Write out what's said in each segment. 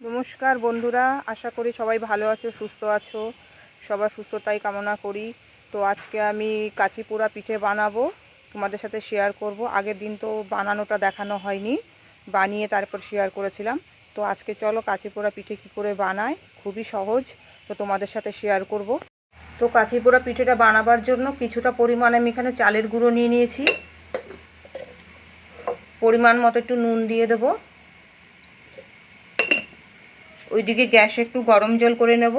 নমস্কার বন্ধুরা, আশা করি সবাই ভালো আছো, সুস্থ আছো। সবার সুস্থতাই কামনা করি। তো আজকে আমি কাঁচি পোড়া পিঠে বানাবো, তোমাদের সাথে শেয়ার করব। আগের দিন তো বানানোটা দেখানো হয়নি, বানিয়ে তারপর শেয়ার করেছিলাম। তো আজকে চলো কাঁচি পোড়া পিঠে কী করে বানায়, খুবই সহজ, তো তোমাদের সাথে শেয়ার করব। তো কাঁচি পোড়া পিঠেটা বানাবার জন্য কিছুটা পরিমাণে আমি এখানে চালের গুঁড়ো নিয়ে নিয়েছি। পরিমাণ মতো একটু নুন দিয়ে দেবো। ওইদিকে গ্যাসে একটু গরম জল করে নেব।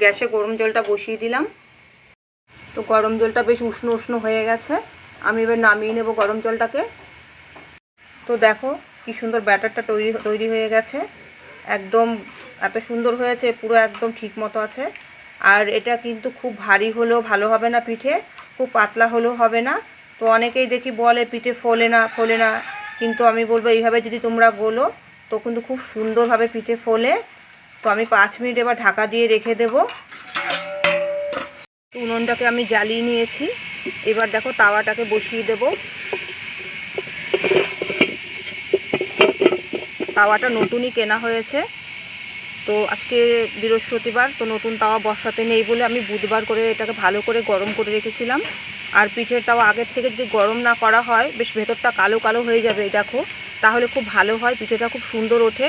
গ্যাসে গরম জলটা বসিয়ে দিলাম। তো গরম জলটা বেশ উষ্ণ উষ্ণ হয়ে গেছে, আমি এবার নামিয়ে নেব গরম জলটাকে। তো দেখো কি সুন্দর ব্যাটারটা তৈরি হয়ে গেছে, একদম এত সুন্দর হয়েছে, পুরো একদম ঠিক মতো আছে। আর এটা কিন্তু খুব ভারী হলেও ভালো হবে না পিঠে, খুব পাতলা হলেও হবে না। তো অনেকেই দেখি বলে পিঠে ফোলে না, কিন্তু আমি বলবো এইভাবে যদি তোমরা গোলো তো কিন্তু খুব সুন্দরভাবে পিঠে ফোলে। তো আমি 5 মিনিট এবার ঢাকা দিয়ে রেখে দেব। উনুনটাকে আমি জ্বালিয়ে নিয়েছি, এবার দেখো তাওয়াটাকে বসিয়ে দেব। তাওয়াটা নতুনই কেনা হয়েছে, তো আজকে বৃহস্পতিবার, তো নতুন তাওয়া বসাতে নেই বলে আমি বুধবার করে এটাকে ভালো করে গরম করে রেখেছিলাম। আর পিঠের তাওয়া আগের থেকে যদি গরম না করা হয় বেশ ভেতরটা কালো কালো হয়ে যাবে, দেখো, তাহলে খুব ভালো হয়, পিঠেটা খুব সুন্দর ওঠে।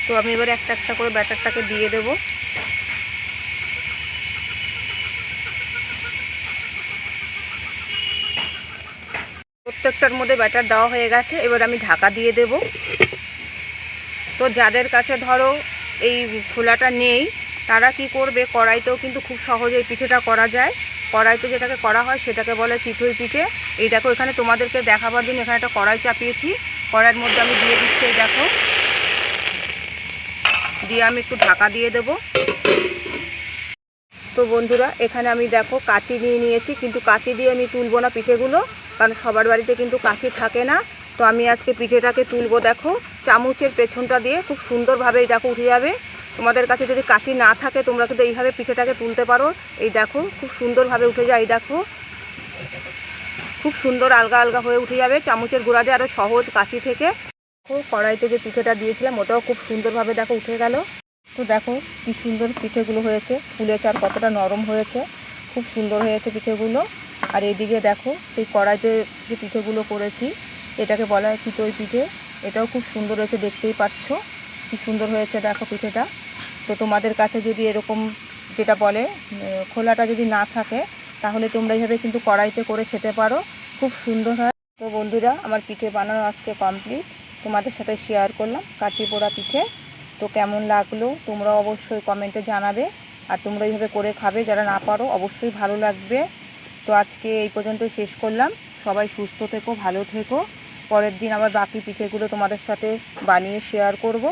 তো আমি এবার একটা একটা করে ব্যাটারটাকে দিয়ে দেব। প্রত্যেকটার মধ্যে ব্যাটার দেওয়া হয়ে গেছে, এবার আমি ঢাকা দিয়ে দেব। তো যাদের কাছে ধরো এই খোলাটা নেই তারা কি করবে, কড়াইতেও কিন্তু খুব সহজে এই পিঠেটা করা যায়। কড়াইতে যেটাকে করা হয় সেটাকে বলে চিতই পিঠে। এই দেখো এখানে তোমাদেরকে দেখাবার জন্য এখানে একটা কড়াই চাপিয়েছি, কড়াইয়ের মধ্যে আমি দিয়ে দিচ্ছি, এই দেখো, দিয়ে আমি একটু ঢাকা দিয়ে দেব। তো বন্ধুরা এখানে আমি দেখো কাঁচি নিয়ে নিয়েছি, কিন্তু কাঁচি দিয়ে আমি তুলবো না পিঠেগুলো, কারণ সবার বাড়িতে কিন্তু কাঁচি থাকে না। তো আমি আজকে পিঠেটাকে তুলবো, দেখো চামচের পেছনটা দিয়ে খুব সুন্দরভাবে এই দেখো উঠে যাবে। তোমাদের কাছে যদি কাঁচি না থাকে তোমরা কিন্তু এইভাবে পিঠেটাকে তুলতে পারো। এই দেখো খুব সুন্দরভাবে উঠে যায়, এই দেখো খুব সুন্দর আলগা আলগা হয়ে উঠে যাবে চামচের গোড়া দিয়ে, আরও সহজ কাঁচি থেকে। কড়াইতে যে পিঠেটা দিয়েছিলাম ওটাও খুব সুন্দরভাবে দেখো উঠে গেল। তো দেখো কি সুন্দর পিঠেগুলো হয়েছে, ফুলেছে, আর কতটা নরম হয়েছে, খুব সুন্দর হয়েছে পিঠেগুলো। আর এদিকে দেখো সেই কড়াইতে যে পিঠেগুলো করেছি এটাকে বলা হয় চিতই পিঠে, এটাও খুব সুন্দর হয়েছে, দেখতেই পাচ্ছ কি সুন্দর হয়েছে দেখো পিঠেটা। তো তোমাদের কাছে যদি এরকম যেটা বলে খোলাটা যদি না থাকে তাহলে তোমরা এইভাবে কিন্তু কড়াইতে করে খেতে পারো, খুব সুন্দর হয়। তো বন্ধুরা আমার পিঠে বানানো আজকে কমপ্লিট, তোমাদের সাথে শেয়ার করলাম কাঁচি পোড়া পিঠে। তো কেমন লাগলো তোমরা অবশ্যই কমেন্টে জানাবে, আর তোমরা এইভাবে করে খাবে, যারা না পারো অবশ্যই ভালো লাগবে। তো আজকে এই পর্যন্ত শেষ করলাম, সবাই সুস্থ থেকো, ভালো থেকো। পরের দিন আবার বাকি পিঠেগুলো তোমাদের সাথে বানিয়ে শেয়ার করব।